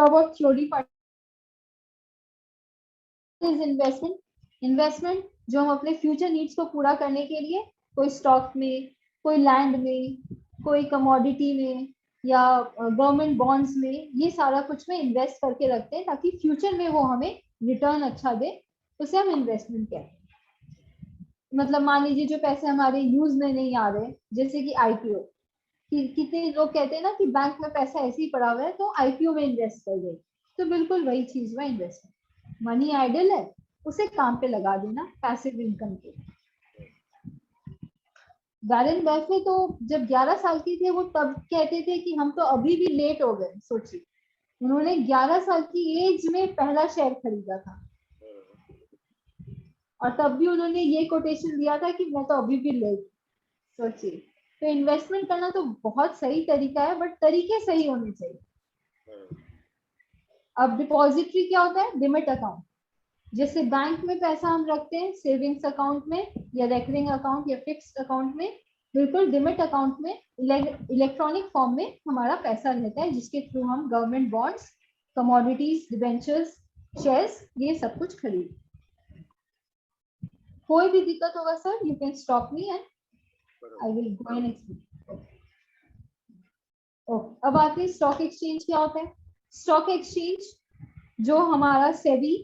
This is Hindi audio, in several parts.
About theory part is investment. Investment जो हम अपने फ्यूचर नीड्स को पूरा करने के लिए कोई स्टॉक में, कोई लैंड में, कोई कमोडिटी में या गवर्नमेंट बॉन्ड्स में, ये सारा कुछ में इन्वेस्ट करके रखते हैं ताकि फ्यूचर में वो हमें रिटर्न अच्छा दे, उसे हम इन्वेस्टमेंट कहते हैं। मतलब मान लीजिए जो पैसे हमारे यूज में नहीं आ रहे, जैसे कि आईपीओ, कि कितने लोग कहते हैं ना कि बैंक में पैसा ऐसे ही पड़ा हुआ है तो आईपीओ में इन्वेस्ट कर दे, तो बिल्कुल वही चीज हुआ इन्वेस्टमेंट। मनी आइडल है, उसे काम पे लगा देना पैसिव इनकम के। वॉरेन बफे तो जब 11 साल के थे वो तब कहते थे कि हम तो अभी भी लेट हो गए। सोचिए, उन्होंने 11 साल की एज में पहला शेयर खरीदा था और तब भी उन्होंने ये कोटेशन दिया था कि मैं तो अभी भी लेट। सोचिए, तो इन्वेस्टमेंट करना तो बहुत सही तरीका है, बट तरीके सही होने चाहिए। अब डिपॉजिटरी क्या होता है? Demat account. जैसे बैंक में पैसा हम रखते हैं सेविंग्स अकाउंट में या रेकरिंग अकाउंट या फिक्स्ड अकाउंट में, बिल्कुल डिमिट अकाउंट में इलेक्ट्रॉनिक फॉर्म में हमारा पैसा रहता है, जिसके थ्रू हम government bonds, commodities, debentures, shares, ये सब कुछ खरीद। कोई भी दिक्कत होगा sir, you can stop me and I will go and explain. Okay, अब आते हैं स्टॉक एक्सचेंज क्या होता है। स्टॉक एक्सचेंज जो हमारा सेबी,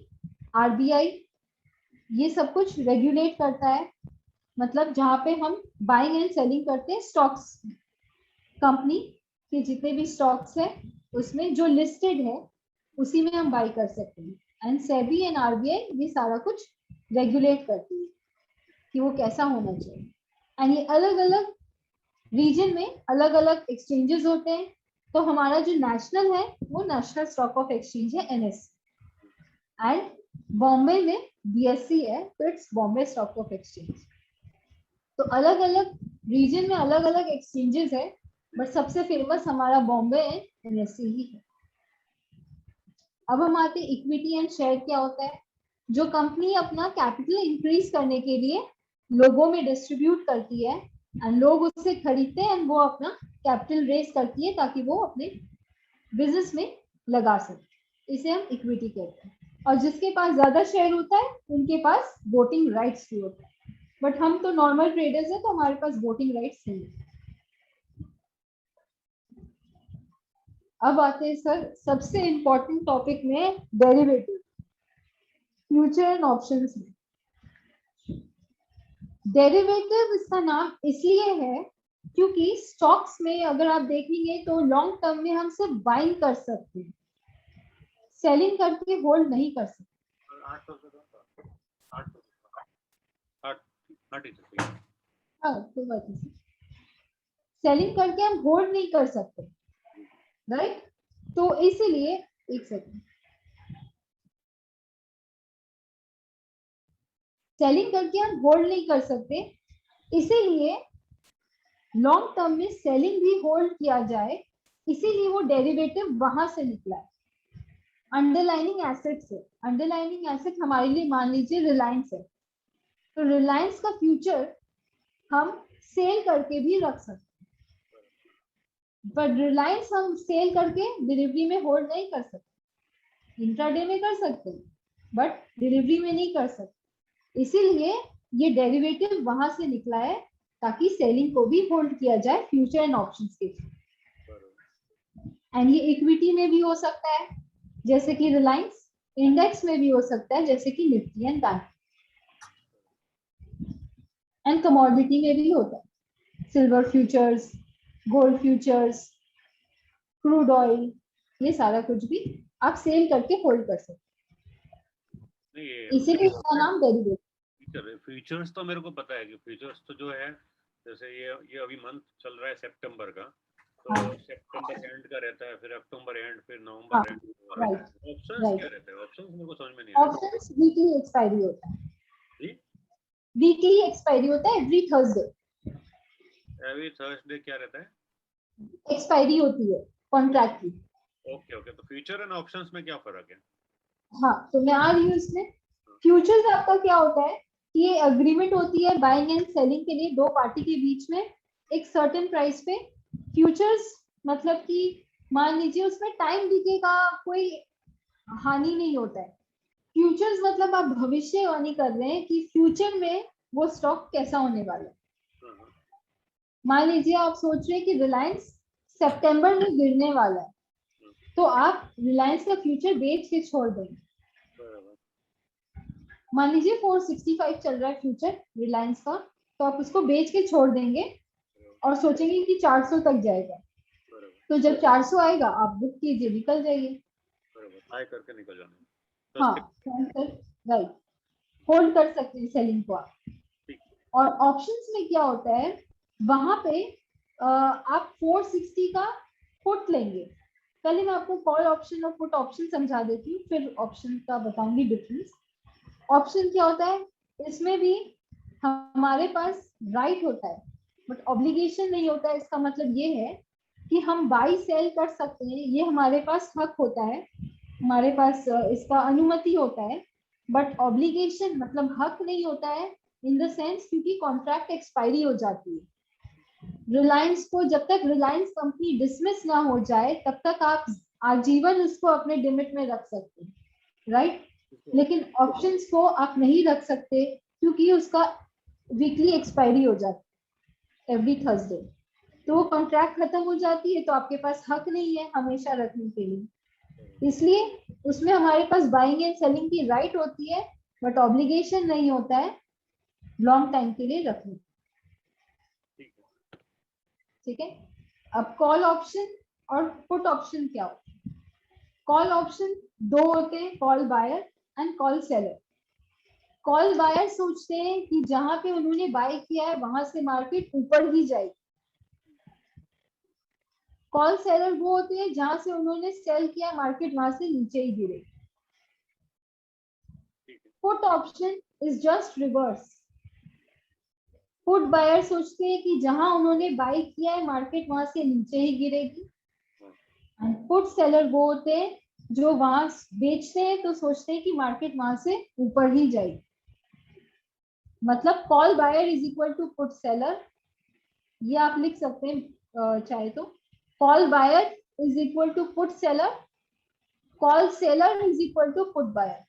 आरबीआई, ये सब कुछ रेगुलेट करता है। मतलब जहां पे हम बाइंग एंड सेलिंग करते हैं स्टॉक्स, कंपनी के जितने भी स्टॉक्स है उसमें जो लिस्टेड है उसी में हम बाई कर सकते हैं। एंड सेबी एंड आरबीआई ये सारा कुछ रेगुलेट करती है कि वो कैसा होना चाहिए। एंड ये अलग अलग रीजन में अलग अलग एक्सचेंजेस होते हैं। तो हमारा जो नेशनल है वो नेशनल स्टॉक ऑफ एक्सचेंज है, एनएससी। एंड बॉम्बे में बीएससी है, तो it's Bombay stock of exchange. तो अलग अलग रीजन में अलग अलग एक्सचेंजेस है, बट सबसे फेमस हमारा बॉम्बे है, एनएससी ही है। अब हम आते हैं इक्विटी एंड शेयर क्या होता है। जो कंपनी अपना कैपिटल इंक्रीज करने के लिए लोगों में डिस्ट्रीब्यूट करती है एंड लोग उससे खरीदते हैं एंड वो अपना कैपिटल रेज करती है ताकि वो अपने बिजनेस में लगा सके, इसे हम इक्विटी कहते हैं। और जिसके पास ज्यादा शेयर होता है उनके पास वोटिंग राइट्स भी होता है, बट हम तो नॉर्मल ट्रेडर्स हैं तो हमारे पास वोटिंग राइट्स नहीं है। अब आते हैं सर सबसे इंपॉर्टेंट टॉपिक में, डेरिवेटिव, फ्यूचर एंड ऑप्शंस में। डेरिवेटिव इसका नाम इसलिए है क्योंकि स्टॉक्स में अगर आप देखेंगे तो लॉन्ग टर्म में हम सिर्फ बाइंग कर सकते हैं, सेलिंग करके होल्ड नहीं कर सकते। सेलिंग करके हम होल्ड नहीं कर सकते, राइट? तो इसीलिए एक सेकंड, सेलिंग करके हम होल्ड नहीं कर सकते, इसीलिए लॉन्ग टर्म में सेलिंग भी होल्ड किया जाए, इसीलिए वो डेरिवेटिव वहां से निकला है, अंडरलाइनिंग एसेट से। अंडरलाइनिंग एसेट हमारे लिए मान लीजिए रिलायंस है, तो रिलायंस का फ्यूचर हम सेल करके भी रख सकते हैं, बट रिलायंस हम सेल करके डिलीवरी में होल्ड नहीं कर सकते। इंट्राडे में कर सकते हैं बट डिलीवरी में नहीं कर सकते, इसीलिए ये डेरिवेटिव वहां से निकला है ताकि सेलिंग को भी होल्ड किया जाए फ्यूचर एंड ऑप्शंस के थ्रू। एंड ये इक्विटी में भी हो सकता है जैसे कि रिलायंस, इंडेक्स में भी हो सकता है जैसे कि Nifty and bank, and commodity में भी होता है, silver futures, gold futures, crude oil, ये सारा कुछ भी आप सेल करके होल्ड कर सकते हैं, इसीलिए इसका नाम डेरिवेटिव। फ्यूचर्स तो मेरे को पता है कि फ्यूचर्स तो जो है, जैसे ये अभी मंथ चल रहा है सितंबर का, तो सितंबर एंड का रहता है, फिर अक्टूबर एंड, फिर नवंबर एंड। ऑप्शंस क्या रहता है? ऑप्शंस मेरे को समझ में नहीं आ रहा। ऑप्शंस वीकली एक्सपायरी होता है, जी, वीकली एक्सपायरी होता है, एवरी थर्सडे। एवरी थर्सडे क्या रहता है? एक्सपायरी होती है कॉन्ट्रैक्ट की। ओके ओके, तो फ्यूचर एंड ऑप्शंस में क्या फर्क है? हाँ, तो मैं आ रही हूँ इसमें। फ्यूचर्स आपका क्या होता है कि ये अग्रीमेंट होती है बाइंग एंड सेलिंग के लिए दो पार्टी के बीच में एक सर्टेन प्राइस पे। फ्यूचर्स मतलब कि मान लीजिए उसमें टाइम डिके का कोई हानि नहीं होता है। फ्यूचर्स मतलब आप भविष्यवाणी कर रहे हैं कि फ्यूचर में वो स्टॉक कैसा होने वाला है। मान लीजिए आप सोच रहे हैं कि रिलायंस सितंबर में गिरने वाला है, तो आप रिलायंस का फ्यूचर बेच के छोड़ देंगे। मान लीजिए 465 चल रहा है फ्यूचर रिलायंस का, तो आप उसको बेच के छोड़ देंगे और सोचेंगे कि 400 तक जाएगा। तो जब 400 आएगा आप बुक कीजिए, निकल जाइए। बाय करके निकल जाना। हाँ, राइट, होल्ड कर सकते हैं सेलिंग को आप। और ऑप्शंस में क्या होता है, वहां पे आप 460 का पुट लेंगे। पहले मैं आपको कॉल ऑप्शन और पुट ऑप्शन समझा देती हूँ, फिर ऑप्शन का बताऊंगी डिफरेंस। ऑप्शन क्या होता है, इसमें भी हमारे पास राइट होता है बट ऑब्लिगेशन नहीं होता है। इसका मतलब ये है कि हम बाई सेल कर सकते हैं, ये हमारे पास हक होता है, हमारे पास इसका अनुमति होता है, बट ऑब्लिगेशन मतलब हक नहीं होता है इन द सेंस, क्योंकि कॉन्ट्रैक्ट एक्सपायरी हो जाती है। रिलायंस को जब तक रिलायंस कंपनी डिसमिस ना हो जाए तब तक आप आजीवन उसको अपने डिमिट में रख सकते हैं, राइट। लेकिन ऑप्शंस को आप नहीं रख सकते क्योंकि उसका वीकली एक्सपायरी हो जाती है, एवरी थर्सडे। तो वो कॉन्ट्रैक्ट खत्म हो जाती है, तो आपके पास हक नहीं है हमेशा रखने के लिए। इसलिए उसमें हमारे पास बाइंग एंड सेलिंग की राइट होती है बट ऑब्लिगेशन नहीं होता है लॉन्ग टाइम के लिए रखने। ठीक है। अब कॉल ऑप्शन और पुट ऑप्शन क्या होता है? कॉल ऑप्शन दो होते हैं, call buyer and call seller. Call buyer सोचते हैं कि जहां पे उन्होंने बाय किया है वहां से मार्केट ऊपर ही जाएगी। कॉल सेलर वो होते हैं जहां से उन्होंने सेल किया, मार्केट वहां से नीचे ही गिरेगी। Put option is just reverse. Put buyer सोचते हैं कि जहां उन्होंने बाय किया है मार्केट वहां से नीचे ही गिरेगी। एंड पुट सेलर वो होते हैं जो वहां बेचते हैं तो सोचते हैं कि मार्केट वहां से ऊपर ही जाएगी। मतलब call buyer is equal to put seller, ये आप लिख सकते हैं चाहे तो। Call buyer is equal to put seller, call seller is equal to put buyer.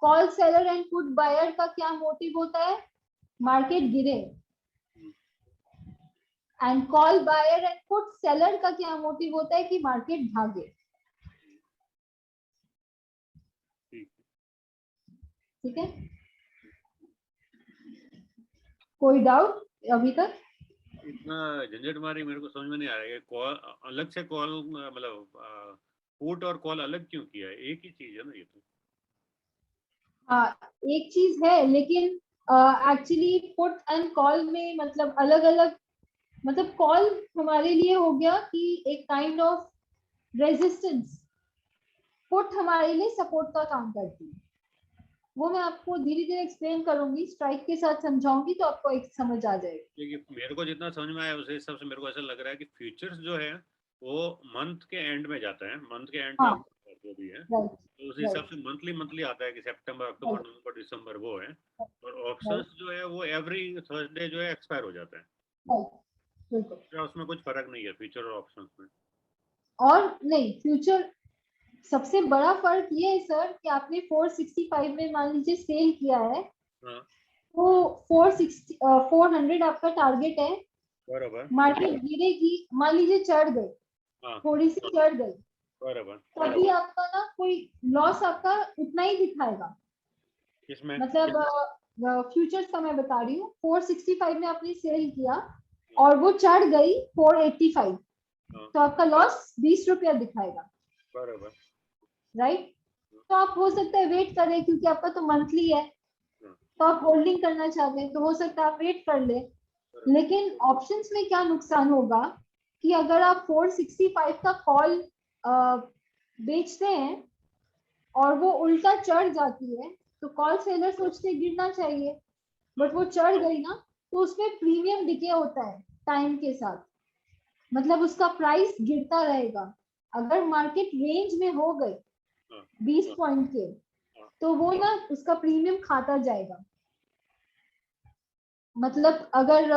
Call seller and put buyer का क्या मोटिव होता है, मार्केट गिरे। And call buyer and put seller का क्या मोटिव होता है कि मार्केट भागे। ठीक है, कोई डाउट अभी तक? इतना झंझट मारी मेरे को समझ में नहीं आ रहा है। कॉल अलग से, कॉल मतलब पुट और कॉल अलग क्यों किया है? एक ही चीज है ना ये तो। हाँ, एक चीज है, लेकिन एक्चुअली पुट एंड कॉल में मतलब अलग अलग, मतलब कॉल हमारे लिए हो गया कि एक काइंड ऑफ रेजिस्टेंस, पुट हमारे लिए सपोर्ट का काम करती है। वो मैं आपको धीरे धीरे एक्सप्लेन करूंगी, स्ट्राइक के साथ समझाऊंगी तो आपको एक समझ आ जाएगी। क्योंकि मेरे को जितना समझ में आया उस हिसाब से मेरे को ऐसा लग रहा है कि फ्यूचर्स जो है वो मंथ के एंड में जाता है, मंथ के एंड हाँ, में जो भी है राइट, तो उस हिसाब से मंथली मंथली आता है कि सितंबर, अक्टूबर, नवंबर, दिसंबर वो है। और ऑप्शंस जो है वो एवरी थर्सडे जो है एक्सपायर हो जाता है। बिल्कुल। क्या उसमें कुछ फर्क नहीं है फ्यूचर और ऑप्शंस में? और नहीं, फ्यूचर सबसे बड़ा फर्क ये है सर कि आपने 465 में मान लीजिए सेल किया है, हाँ, तो 400 आपका टारगेट है। बराबर। मार्केट गिरेगी, मान लीजिए चढ़ गई, हाँ, थोड़ी सी चढ़ गई, बराबर। तभी आपका ना कोई लॉस आपका उतना ही दिखाएगा। किसमें? मतलब फ्यूचर्स का मैं बता रही हूँ, 465 में आपने सेल किया और वो चढ़ गई 485, हाँ, तो आपका लॉस 20 रुपया दिखाएगा, बराबर। राइट। तो आप हो सकता है वेट करें, क्योंकि आपका तो मंथली है, तो आप होल्डिंग करना चाहते हैं तो हो सकता है आप वेट कर ले। लेकिन ऑप्शंस में क्या नुकसान होगा कि अगर आप 465 का कॉल बेचते हैं और वो उल्टा चढ़ जाती है, तो कॉल सेलर सोचते गिरना चाहिए, बट वो चढ़ गई ना, तो उसमें प्रीमियम डिके होता है टाइम के साथ, मतलब उसका प्राइस गिरता रहेगा। अगर मार्केट रेंज में हो गई 20 पॉइंट के, तो वो ना उसका प्रीमियम खाता जाएगा। मतलब अगर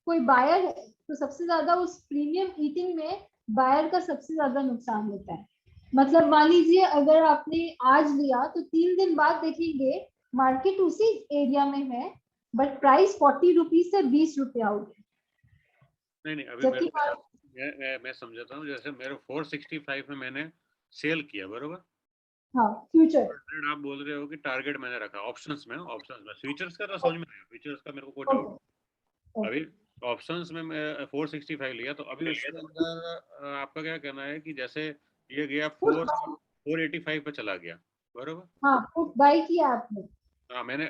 कोई बायर है तो सबसे ज्यादा उस प्रीमियम ईटिंग में बायर का सबसे ज्यादा नुकसान होता है। मतलब मान लीजिए अगर आपने आज लिया तो 3 दिन बाद देखेंगे मार्केट उसी एरिया में है बट प्राइस 40 रुपीज से 20 रुपया हो गया। नहीं अभी मैं समझाता हूँ। जैसे मेरे 465 में मैंने सेल किया, बरोबर। हाँ फ्यूचर आप बोल रहे हो कि टारगेट मैंने रखा ऑप्शंस में फ्यूचर्स का तो समझ में आया, फ्यूचर्स का मेरे को कोई डाउट नहीं। अभी ऑप्शंस में मैं 465 लिया, तो अभी उसके अंदर आपका क्या कहना है कि जैसे ये गया 485 पे चला गया, बरोबर। हाँ पुट बाय किया आपने। हाँ मैंने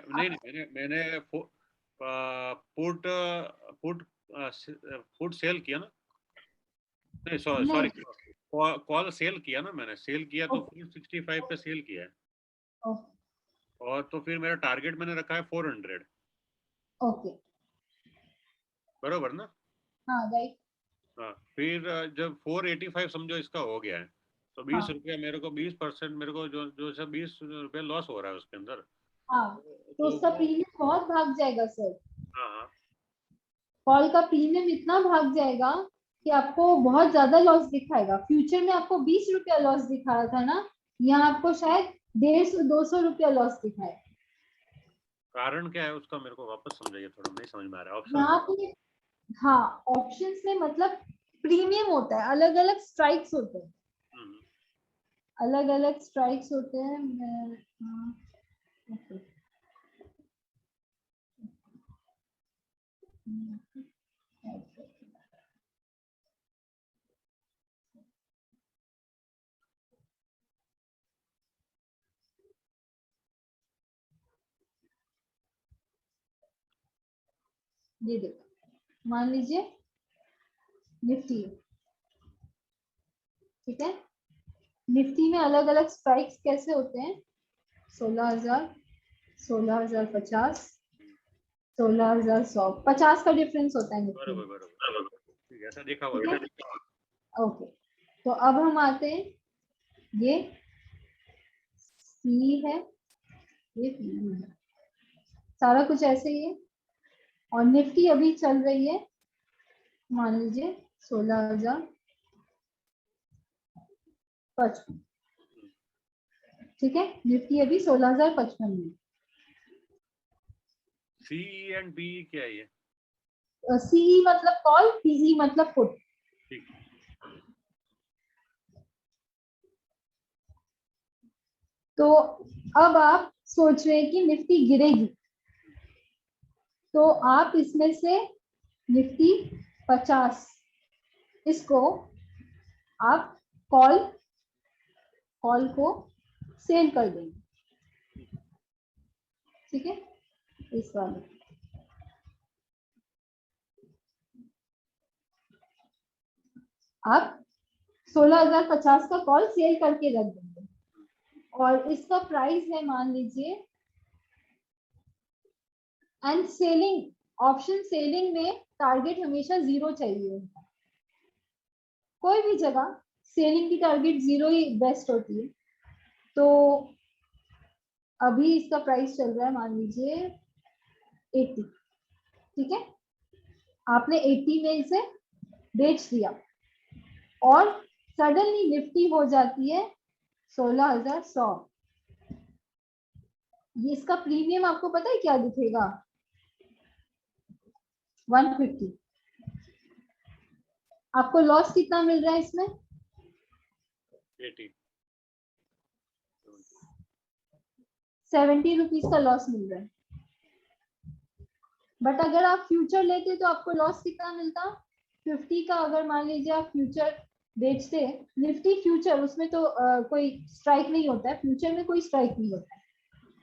मैंने पुट पुट पुट सेल किया ना, नहीं सॉरी कॉल सेल किया ना, मैंने सेल किया तो 465 पे सेल किया है। और तो फिर मेरा टारगेट मैंने रखा है 400। ओके बरोबर ना। हाँ राइट। हाँ फिर जब 485 समझो इसका हो गया है, तो 20 रुपया मेरे को 20% मेरे को जो सब 20 रुपया लॉस हो रहा है उसके अंदर। हाँ तो उसका प्रीमियम बहुत भाग जाएगा सर। हाँ कॉल का प्रीमियम इतना भाग जाएगा कि आपको बहुत ज्यादा लॉस दिखाएगा। फ्यूचर में आपको 20 रुपया लॉस दिखा रहा था ना, यहाँ आपको शायद 150-200 रुपया लॉस दिखाए। कारण क्या है उसका, मेरे को वापस समझाइए थोड़ा, नहीं समझ में आ रहा है। यहाँ ऑप्शन पे हाँ ऑप्शंस में मतलब प्रीमियम होता है, अलग अलग स्ट्राइक्स होते हैं, अलग अलग स्ट्राइक्स होते हैं। okay. ये देखो मान लीजिए निफ्टी, ठीक है। निफ्टी में अलग अलग स्ट्राइक्स कैसे होते हैं, 16,000, 16,050, 16,100, 50 का डिफरेंस होता है निफ्टी में। बरोबर ऐसा देखा हुआ। ओके तो अब हम आते हैं, ये सी है, ये पी है, सारा कुछ ऐसे ही है। और निफ्टी अभी चल रही है मान लीजिए 16,055, ठीक है। निफ्टी अभी 16,055 में। सी एंड बी क्या है ये? सीई मतलब कॉल, पीई मतलब पुट। ठीक। तो अब आप सोच रहे हैं कि निफ्टी गिरेगी, तो आप इसमें से निफ्टी 50 इसको आप कॉल को सेल कर देंगे, ठीक है। इस वाले आप 16,050 का कॉल सेल करके रख देंगे और इसका प्राइस है मान लीजिए, एंड सेलिंग ऑप्शन सेलिंग में टारगेट हमेशा 0 चाहिए। कोई भी जगह सेलिंग की टारगेट 0 ही बेस्ट होती है। तो अभी इसका प्राइस चल रहा है मान लीजिए 80, ठीक है। आपने 80 में इसे बेच दिया और सडनली निफ्टी हो जाती है 16,100। ये इसका प्रीमियम आपको पता है क्या दिखेगा, 150। आपको लॉस कितना मिल रहा है इसमें, 70 रुपीज का लॉस मिल रहा है। बट अगर आप फ्यूचर लेते तो आपको लॉस कितना मिलता, 50 का। अगर मान लीजिए आप फ्यूचर बेचते, निफ्टी फ्यूचर, उसमें तो कोई स्ट्राइक नहीं होता है, फ्यूचर में कोई स्ट्राइक नहीं होता है।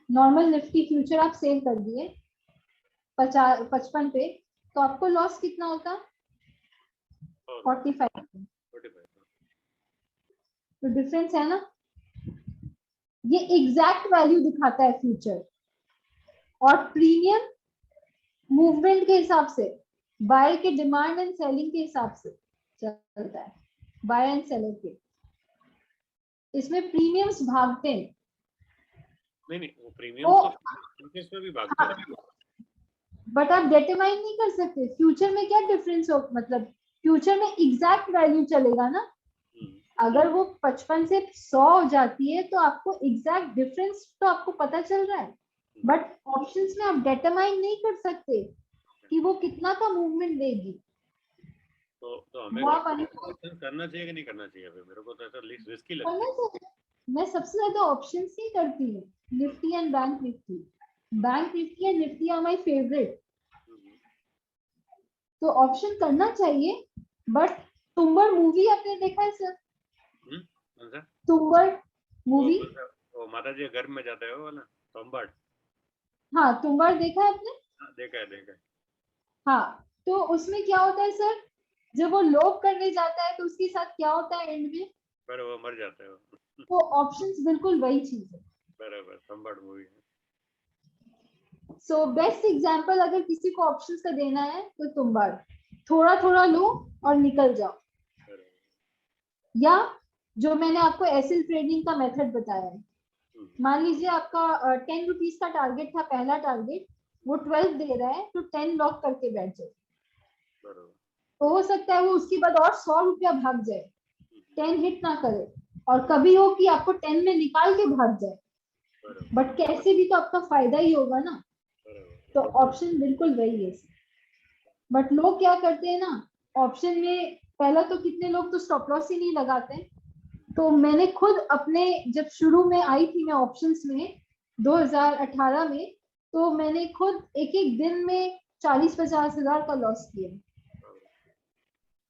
नॉर्मल निफ्टी फ्यूचर आप सेल कर दिए 55 पे, तो आपको लॉस कितना होता, 45। तो डिफरेंस है ना, ये एग्जैक्ट वैल्यू दिखाता है फ्यूचर। और प्रीमियम मूवमेंट के हिसाब से, बायर के डिमांड एंड सेलिंग के हिसाब से चलता है, बाय एंड सेलर के। इसमें प्रीमियम्स भागते हैं। नहीं वो प्रीमियम तो में भी भागते हैं। बट आप डिटरमाइन नहीं कर सकते फ्यूचर में क्या डिफरेंस हो, मतलब फ्यूचर में एग्जैक्ट वैल्यू चलेगा ना। अगर वो 55 से 100 हो जाती है तो आपको एग्जैक्ट डिफरेंस तो आपको पता चल रहा है, बट ऑप्शंस में आप डिटरमाइन नहीं कर सकते कि वो कितना का मूवमेंट देगी। तो हमें ऑप्शन करना चाहिए कि नहीं करना चाहिए? अभी मेरे को तो ऐसा रिस्की लगता है। मैं सबसे ज्यादा ऑप्शंस ही करती हूँ, Nifty and bank Nifty. Bank Nifty and Nifty are my favourite. तो ऑप्शन करना चाहिए, बट तुम्बर मूवी आपने देखा है सर? तुम्बर मूवी, वो माता जी घर में जाता है वो वाला तुम्बाड़। हाँ तुम्बाड़ देखा है आपने? देखा है। हाँ, तो उसमें क्या होता है सर, जब वो लोभ करने जाता है तो उसके साथ क्या होता है एंड में? पर वो मर जाता है वो। तो ऑप्शंस बिल्कुल वही चीज है। बराबर, तुम्बाड़ मूवी है। सो बेस्ट एग्जांपल अगर किसी को ऑप्शंस का देना है तो तुम्बाड़, थोड़ा थोड़ा लो और निकल जाओ। या जो मैंने आपको एसएल ट्रेडिंग का मेथड बताया है, मान लीजिए आपका 10 रुपीज का टारगेट था, पहला टारगेट, वो 12 दे रहा है तो 10 लॉक करके बैठ जाए। तो हो सकता है वो उसके बाद और 100 रुपया भाग जाए, 10 हिट ना करे, और कभी हो कि आपको 10 में निकाल के भाग जाए, बट कैसे भी तो आपका फायदा ही होगा ना। तो ऑप्शन बिल्कुल वही है। बट लोग क्या करते हैं ना, ऑप्शन में पहला तो कितने लोग तो स्टॉप लॉस ही नहीं लगाते। तो मैंने खुद अपने, जब शुरू में आई थी मैं ऑप्शंस में 2018 में, तो मैंने खुद एक एक दिन में 40-50 हजार का लॉस किया।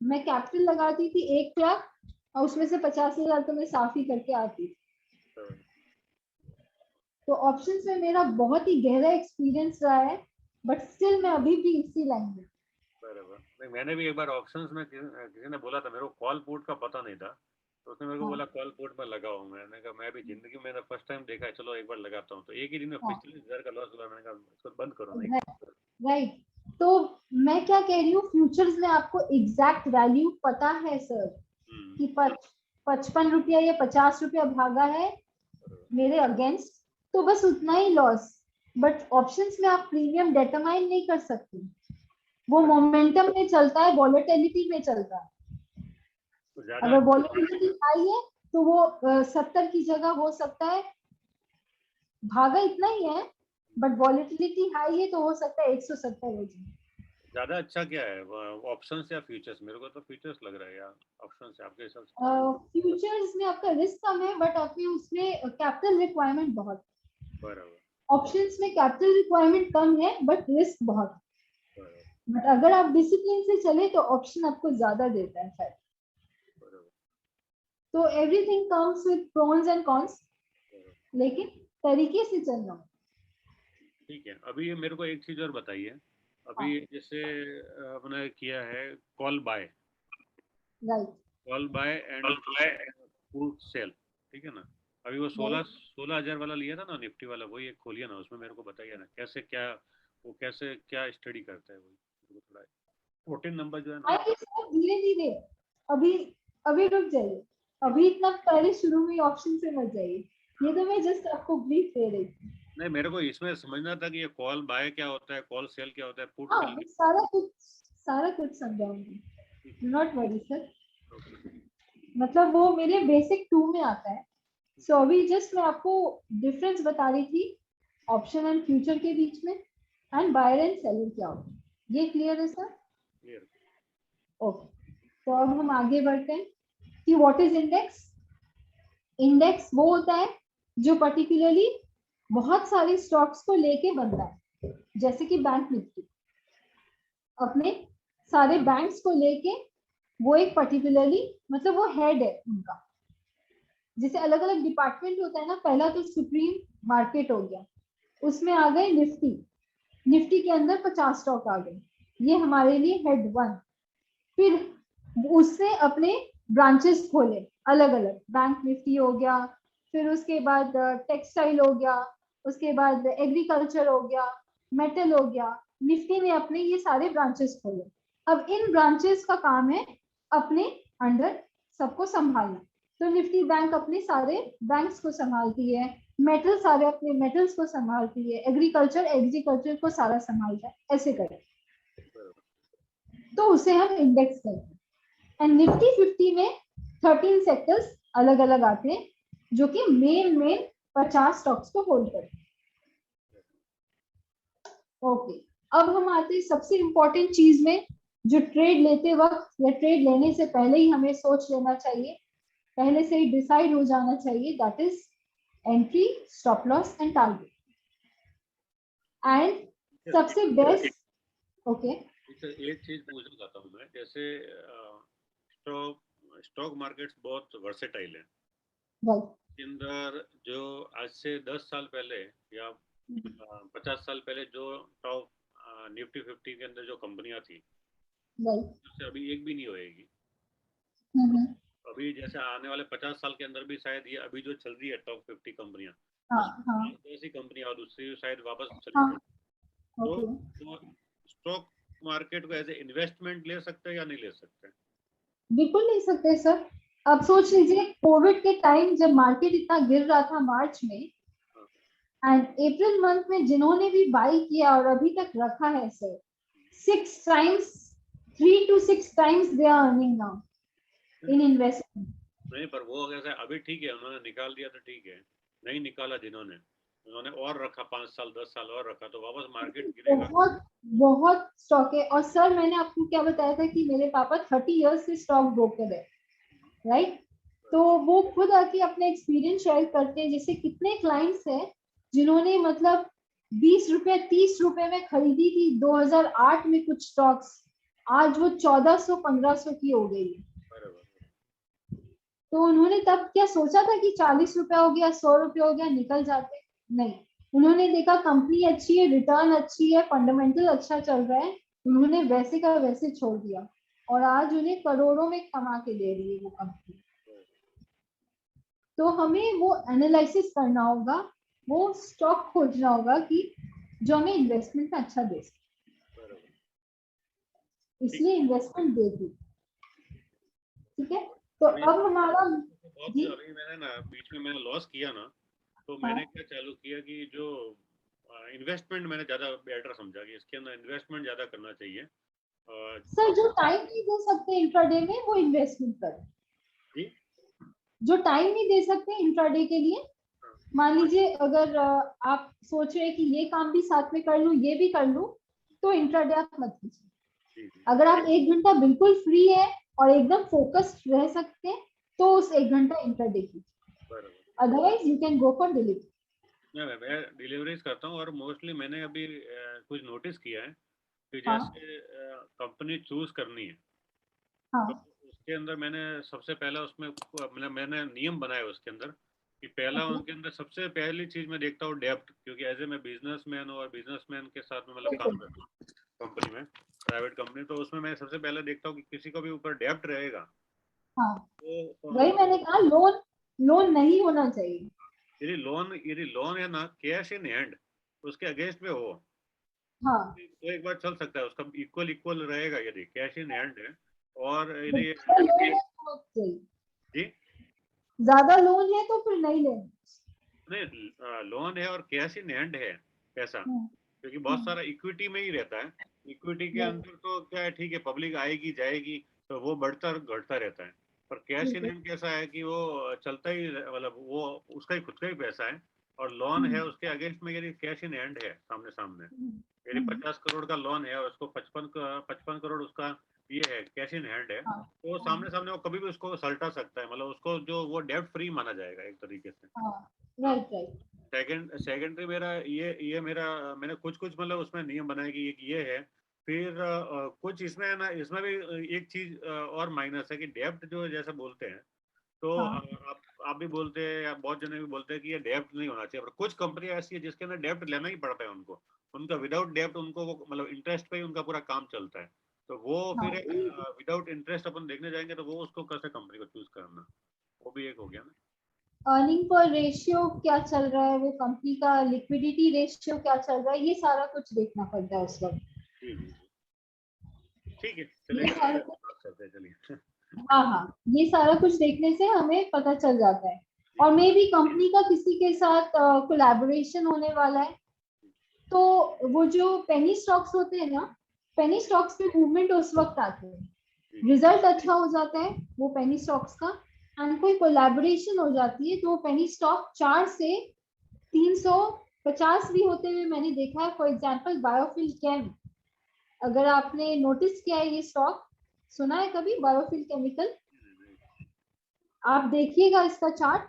मैं कैपिटल लगाती थी 1 लाख और उसमें से 50 हजार तो मैं साफ ही करके आती थी। तो ऑप्शंस में मेरा बहुत ही गहरा एक्सपीरियंस रहा है, बट स्टिल मैं अभी भी इसी लाइन में। बराबर, मैंने भी एक बार ऑप्शंस में किसी ने बोला था, मेरे को कॉल पुट का पता नहीं था, तो उसने मेरे को बोला कॉल पुट में लगाओ। मैंने कहा मैं भी जिंदगी में फर्स्ट टाइम देखा है, चलो एक बार लगाता हूँ। तो एक ही दिन में 45,000 का लॉस हुआ। मैंने कहा इसको बंद करो। नहीं, राइट। तो मैं क्या कह रही हूँ, फ्यूचर्स में आपको एग्जैक्ट वैल्यू पता है सर कि 55 रुपया या 50 रुपया भागा है मेरे अगेंस्ट, तो बस उतना ही लॉस। बट ऑप्शंस में आप प्रीमियम डिटरमाइन नहीं कर सकते, वो मोमेंटम में चलता है, वॉलेटिलिटी में चलता है। अगर वॉलेटिलिटी हाई है तो वो 70 की जगह हो सकता है, भागा इतना ही है, बट वॉलेटिलिटी हाई है तो हो सकता है 170 हो जाए। ज्यादा अच्छा क्या है, ऑप्शंस या फ्यूचर्स? मेरे को तो फ्यूचर्स लग रहा है यार, ऑप्शंस से आपके हिसाब से। फ्यूचर्स में आपका रिस्क कम है, बट आपके उसमें कैपिटल रिक्वायरमेंट बहुत। बराबर। ऑप्शंस में कैपिटल रिक्वायरमेंट कम है बट रिस्क बहुत। बट अगर आप डिसिप्लिन से चले तो ऑप्शन आपको ज्यादा देता है शायद। तो everything comes with prawns and cons, लेकिन तरीके से चलना। ठीक है, अभी मेरे को एक चीज और बताइए। अभी जैसे आपने किया है call buy, right, call buy and put sell, ठीक है ना? अभी वो 16,000 वाला लिया था ना निफ्टी वाला, वही एक खोलिए ना, उसमें मेरे को बताइए ना कैसे क्या, वो कैसे क्या स्टडी करता है वो थोड़ा 14 नंबर जो है ना। धीरे धीरे, अभी अभी रुक जाइए, अभी इतना पहले शुरू में ऑप्शन से मत जाइए, ये तो मैं जस्ट आपको ब्रीफ दे रही थी। नहीं, मेरे को इसमें समझना था कि ये कॉल बाय क्या होता है, कॉल सेल क्या होता है, पुट सेल। सारा कुछ समझाऊंगी, नॉट वरी सर। मतलब वो मेरे बेसिक 2 में आता है। सो अभी जस्ट मैं आपको डिफरेंस बता रही थी ऑप्शन एंड फ्यूचर के बीच में, एंड बायर एंड सेलर क्या होता है। ये क्लियर है सर? क्लियर। ओके, तो अब हम आगे बढ़ते हैं कि व्हाट इज इंडेक्स। इंडेक्स वो होता है जो पर्टिकुलरली बहुत सारे स्टॉक्स को लेके बनता है, जैसे कि बैंक निफ्टी अपने सारे बैंक्स को लेके, वो एक पर्टिकुलरली, मतलब वो हेड है उनका। जैसे अलग अलग डिपार्टमेंट होता है ना, पहला तो सुप्रीम मार्केट हो गया, उसमें आ गए निफ्टी, निफ्टी के अंदर 50 स्टॉक आ गए, ये हमारे लिए हेड 1। फिर उससे अपने ब्रांचेस खोले अलग अलग, बैंक निफ्टी हो गया, फिर उसके बाद टेक्सटाइल हो गया, उसके बाद एग्रीकल्चर हो गया, मेटल हो गया। निफ्टी ने अपने ये सारे ब्रांचेस खोले। अब इन ब्रांचेस का काम है अपने अंडर सबको संभालना। तो निफ्टी बैंक अपने सारे बैंक्स को संभालती है, मेटल सारे अपने मेटल्स को संभालती है, एग्रीकल्चर को सारा संभालता है, ऐसे करके तो उसे हम इंडेक्स करते हैं। एंड निफ्टी 50 में 13 सेक्टर्स अलग अलग आते हैं जो कि मेन 50 स्टॉक्स को होल्ड करते हैं। ओके, अब हम आते हैं सबसे इंपॉर्टेंट चीज में, जो ट्रेड लेते वक्त या ट्रेड लेने से पहले ही हमें सोच लेना चाहिए, पहले से ही डिसाइड हो जाना चाहिए, that is entry, stop loss and target. And सबसे बेस्ट, ओके, एक चीज पूछना चाहता हूँ मैं, जैसे स्टॉक मार्केट्स बहुत वर्सेटाइल है, राइट, अंदर जो आज से 10 साल पहले या 50 साल पहले जो टॉप निफ्टी 50 के अंदर जो कंपनियां थी, उससे अभी एक भी नहीं होएगी। अभी जैसे आने वाले 50 साल के अंदर भी शायद ये अभी जो चल रही है टॉप 50 कंपनियां, ऐसी कंपनियां और दूसरी शायद वापस चली जाए। तो स्टॉक मार्केट को एज ए इन्वेस्टमेंट ले सकते हैं या नहीं ले सकते? बिल्कुल नहीं सकते सर। अब सोच लीजिए कोविड के टाइम जब मार्केट इतना गिर रहा था मार्च में, एंड अप्रैल मंथ में जिन्होंने भी बाई किया और अभी तक रखा है sir, 3 to 6 times they are earning now in investment. नहीं, पर वो कैसा अभी ठीक है, उन्होंने निकाल दिया तो ठीक है, नहीं निकाला जिन्होंने, उन्होंने और रखा 5 साल 10 साल और रखा, तो वापस मार्केट गिरेगा। बहुत स्टॉक है। और सर मैंने आपको क्या बताया था कि मेरे पापा 30 इयर्स से स्टॉक ब्रोकर है, राइट? तो वो खुद आके अपने एक्सपीरियंस शेयर करते हैं, जैसे कितने क्लाइंट्स हैं जिन्होंने मतलब 20 रुपए 30 रुपए में खरीदी थी 2008 में कुछ स्टॉक्स, आज वो 1400-1500 की हो गई है। तो उन्होंने तब क्या सोचा था कि 40 रुपया हो गया, 100 रुपया हो गया, निकल जाते? नहीं, उन्होंने देखा कंपनी अच्छी है, रिटर्न अच्छी है, फंडामेंटल अच्छा चल रहा है, उन्होंने वैसे का वैसे छोड़ दिया और आज उन्हें करोड़ों में कमा के दे रही है वो कंपनी। तो हमें वो एनालिसिस करना होगा, वो स्टॉक खोजना होगा कि जो हमें इन्वेस्टमेंट में अच्छा दे सके, इसलिए इन्वेस्टमेंट दे दी। ठीक है, तो अब हमारा अभी मैंने ना बीच में मैंने लॉस किया ना, तो मैंने क्या चालू किया कि जो इन्वेस्टमेंट मैंने ज्यादा बेटर समझा कि इसके अंदर इन्वेस्टमेंट ज्यादा करना चाहिए। सर जो टाइम नहीं दे सकते इंट्राडे में वो इन्वेस्टमेंट करें जी, जो टाइम नहीं दे सकते इंट्राडे के लिए, मान लीजिए अगर आप सोच रहे हैं कि ये काम भी साथ में कर लूं, ये भी कर लूं, तो इंट्राडे आप मत कीजिए। अगर आप 1 घंटा बिल्कुल फ्री है और एकदम फोकस्ड रह सकते हैं तो उस 1 घंटा इंट्राडे कीजिए, otherwise you can go for delivery. मैं डिलीवरीज करता हूँ और मोस्टली मैंने अभी कुछ नोटिस किया है कि जैसे कंपनी चूज करनी है, तो उसके अंदर मैंने सबसे पहला उसमें मैंने नियम बनाया उसके अंदर कि पहला उनके अंदर सबसे पहली चीज मैं देखता हूँ डेप्थ, क्योंकि एज ए मैं बिजनेसमैन हूँ और बिजनेसमैन के साथ में मतलब काम करता हूँ कंपनी में, प्राइवेट कंपनी, तो उसमें मैं सबसे पहले देखता हूँ कि किसी को भी ऊपर डेप्थ रहेगा। तो वही मैंने कहा, लोन नहीं होना चाहिए। यदि लोन है ना कैश इन हैंड, उसके अगेंस्ट में हो तो एक बार चल सकता है, उसका इक्वल रहेगा यदि कैश इन हैंड है। और यदि जी ज्यादा लोन है तो फिर नहीं लेना, नहीं लोन है और कैश इन हैंड है पैसा, क्योंकि बहुत सारा इक्विटी में ही रहता है। इक्विटी के अंदर तो क्या है, ठीक है पब्लिक आएगी जाएगी तो वो बढ़ता घटता रहता है, पर कैश इन हैंड कैसा है कि वो चलता ही, मतलब वो उसका ही खुद का ही पैसा है। और लोन है उसके अगेंस्ट में यदि कैश इन हैंड है सामने सामने, यदि 50 करोड़ का लोन है और उसको 55 करोड़ उसका ये है कैश इन हैंड है, तो सामने सामने वो कभी भी उसको सल्टा सकता है, मतलब उसको जो वो डेब्ट फ्री माना जाएगा एक तरीके से। सेकेंडरी मेरा ये मेरा मैंने कुछ मतलब उसमें नियम बनाए कि ये है। फिर कुछ इसमें है ना, इसमें भी एक चीज और माइनस है कि डेब्ट जो जैसे बोलते हैं, तो आप भी बोलते हैं या बहुत जने भी बोलते हैं कि ये डेब्ट नहीं होना चाहिए, पर कुछ कंपनियां ऐसी है जिसके अंदर डेब्ट लेना ही पड़ता है उनको, उनका विदाउट डेब्ट उनको वो मतलब इंटरेस्ट पे ही उनका पूरा काम चलता है, तो वो फिर विदाउट इंटरेस्ट अपन देखने जाएंगे तो वो उसको कैसे कंपनी को चूज करना, वो भी एक हो गया ना। अर्निंग पर रेशियो क्या चल रहा है, वो कंपनी का लिक्विडिटी रेशियो क्या चल रहा है, ये सारा कुछ देखना पड़ता है उस वक्त। ठीक है चलिए। हाँ, ये सारा कुछ देखने से हमें पता चल जाता है। और मे भी कंपनी का किसी के साथ कोलैबोरेशन होने वाला है, तो वो जो पेनी स्टॉक्स होते हैं ना, पेनी स्टॉक्स पे मूवमेंट उस वक्त आते हैं, रिजल्ट अच्छा हो जाता है वो पेनी स्टॉक्स का, एंड कोई कोलैबोरेशन हो जाती है, तो वो पेनी स्टॉक 4 से 350 भी होते हुए मैंने देखा है। फॉर एग्जांपल बायोफिल केम, अगर आपने नोटिस किया है ये स्टॉक, सुना है कभी बायोफिल केमिकल, आप देखिएगा इसका चार्ट,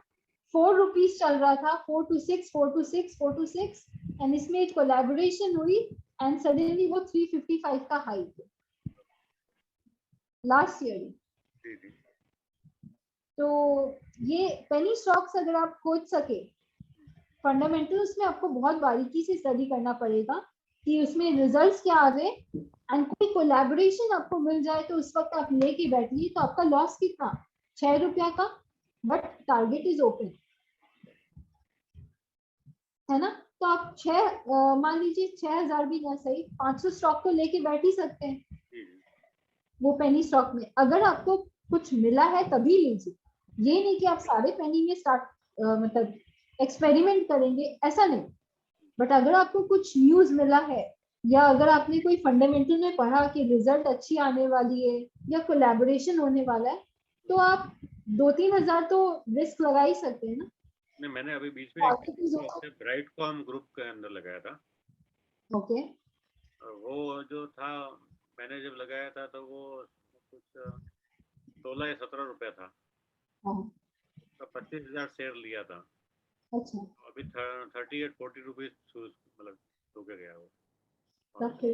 4 रुपीज चल रहा था, 4 to 6, 4 to 6, 4 to 6, एंड इसमें एक कोलैबोरेशन हुई एंड सडनली वो 355 का हाई लास्ट ईयर। तो ये पेनी स्टॉक्स अगर आप खोज सके, फंडामेंटल उसमें आपको बहुत बारीकी से स्टडी करना पड़ेगा कि उसमें रिजल्ट्स क्या आ रहे, एंड कोई कोलैबोरेशन आपको मिल जाए तो उस वक्त आप लेके बैठिए, तो आपका लॉस कितना, 6 रुपया का, बट टारगेट इज ओपन, है ना। तो आप मान लीजिए 6000 भी ना सही, 500 स्टॉक तो लेके बैठ ही सकते हैं वो पेनी स्टॉक में। अगर आपको कुछ मिला है तभी लीजिए, ये नहीं कि आप सारे पेनी में स्टार्ट मतलब एक्सपेरिमेंट करेंगे, ऐसा नहीं। बट अगर आपको कुछ न्यूज मिला है, या अगर आपने कोई फंडामेंटल में पढ़ा कि रिजल्ट अच्छी आने वाली है या कोलैबोरेशन होने वाला है, तो आप 2-3 हजार तो रिस्क लगा ही सकते हैं ना। नहीं, मैंने अभी बीच में एक ब्राइटकॉम ग्रुप के अंदर लगाया था। ओके। वो जो था, मैंने जब लगाया था तो वो कुछ 16 या 17 रुपया था, तो 25,000 शेयर लिया था। अच्छा। अभी 38-40 रुपीज मतलब हो गया वो। ओके,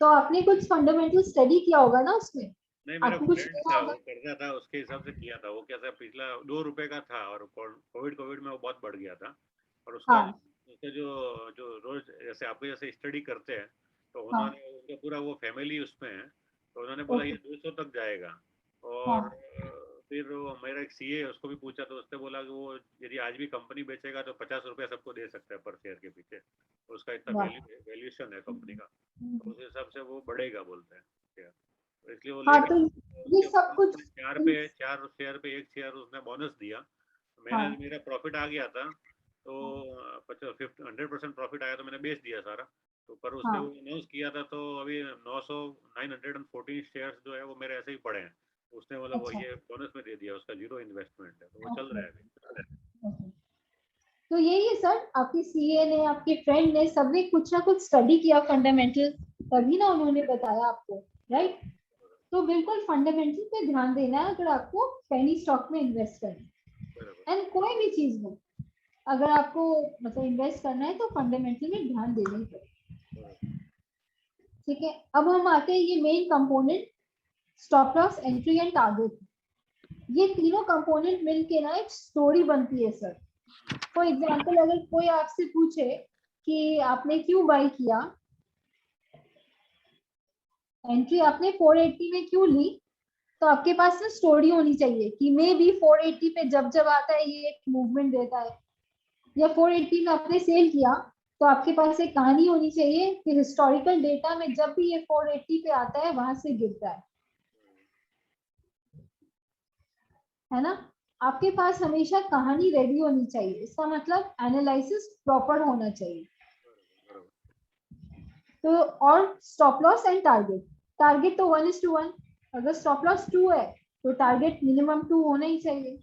तो आपने कुछ फंडामेंटल स्टडी किया होगा ना उसमें? नहीं, मेरा फ्रेंड था, वो करता था, उसके हिसाब से किया था। वो क्या था, पिछला 2 रुपए का था और कोविड में वो बहुत बढ़ गया था, और उसका उसके जो रोज जैसे आपको जैसे स्टडी करते हैं, तो उन्होंने उनका पूरा वो फैमिली उसमें है, तो उन्होंने बोला ये 200 तक जाएगा। और फिर वो मेरा एक सीए है, उसको भी पूछा तो उसने बोला कि वो यदि आज भी कंपनी बेचेगा तो 50 रुपया सबको दे सकता है पर शेयर के पीछे, उसका इतना वैल्यूएशन है कंपनी का, तो उस हिसाब से वो बढ़ेगा बोलते हैं, इसलिए वो लेगा। ये सब कुछ 4 शेयर पे 1 शेयर उसने बोनस दिया, मेरा प्रॉफिट आ गया था, तो 100% प्रॉफिट आया तो मैंने बेच दिया सारा। तो पर उसने वो अनाउंस किया था, तो अभी 914 शेयर्स जो है वो मेरे ऐसे ही पड़े हैं। उसने मतलब वो ये बोनस में दे दिया, उसका 0 इन्वेस्टमेंट है, तो वो चल रहा है अभी। तो यही है सर, आपके सीए ने, आपके फ्रेंड ने, सबने कुछ ना कुछ स्टडी किया फंडामेंटल, तभी ना उन्होंने बताया आपको, राइट। तो बिल्कुल फंडामेंटल पे ध्यान देना है अगर आपको पेनी स्टॉक में इन्वेस्ट करना है, एंड कोई भी चीज में अगर आपको मतलब इन्वेस्ट करना है तो फंडामेंटल में ध्यान देना ही पड़ेगा। ठीक है, अब हम आते हैं ये main component, stop loss, entry and target. ये तीनों कंपोनेंट मिलके ना एक स्टोरी बनती है सर। फॉर एग्जाम्पल अगर कोई आपसे पूछे कि आपने क्यों बाई किया, एंट्री आपने 480 में क्यों ली, तो आपके पास ना स्टोरी होनी चाहिए कि मे बी 480 पे जब जब आता है ये एक मूवमेंट देता है, या 480 में आपने सेल किया, तो आपके पास एक कहानी होनी चाहिए कि हिस्टोरिकल डेटा में जब भी ये 480 पे आता है वहां से गिरता है ना। आपके पास हमेशा कहानी रेडी होनी चाहिए, इसका मतलब एनालिसिस प्रॉपर होना चाहिए। तो और stop loss and target, target तो 1:1, अगर स्टॉप लॉस 2 है तो टारगेट मिनिमम 2 होना ही चाहिए।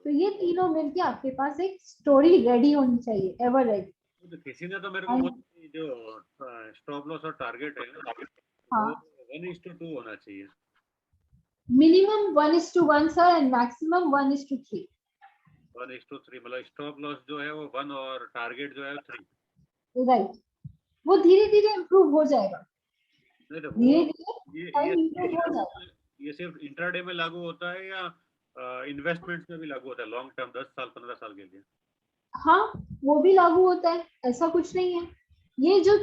तो ये तीनों मिलके आपके पास एक स्टोरी रेडी होनी चाहिए, एवर रेडी। तो किसी ने तो मेरे को जो स्टॉप लॉस और टारगेट है वो 1:2 होना चाहिए, मिनिमम 1:1 सर, एंड मैक्सिमम 1:3। 1:3 मतलब स्टॉप लॉस जो है वो 1 और टारगेट जो है 3, राइट। वो धीरे धीरे इम्प्रूव हो जाएगा, धीरे धीरे ये सिर्फ इंट्राडे में लागू होता है या इन्वेस्टमेंट्स में भी लागू होता है, लॉन्ग टर्म 10 साल 15 साल के लिए? हाँ, वो भी लागू होता है, ऐसा कुछ नहीं है। ये जो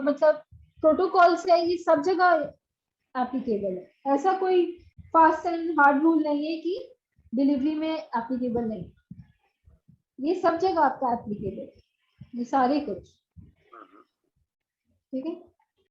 मतलब प्रोटोकॉल्स है ये सब जगह एप्लीकेबल है, ऐसा कोई फास्ट एंड हार्ड रूल नहीं है कि डिलीवरी में एप्लीकेबल नहीं, ये सब जगह आपका एप्लीकेबल है, ये सारे कुछ। ठीक है,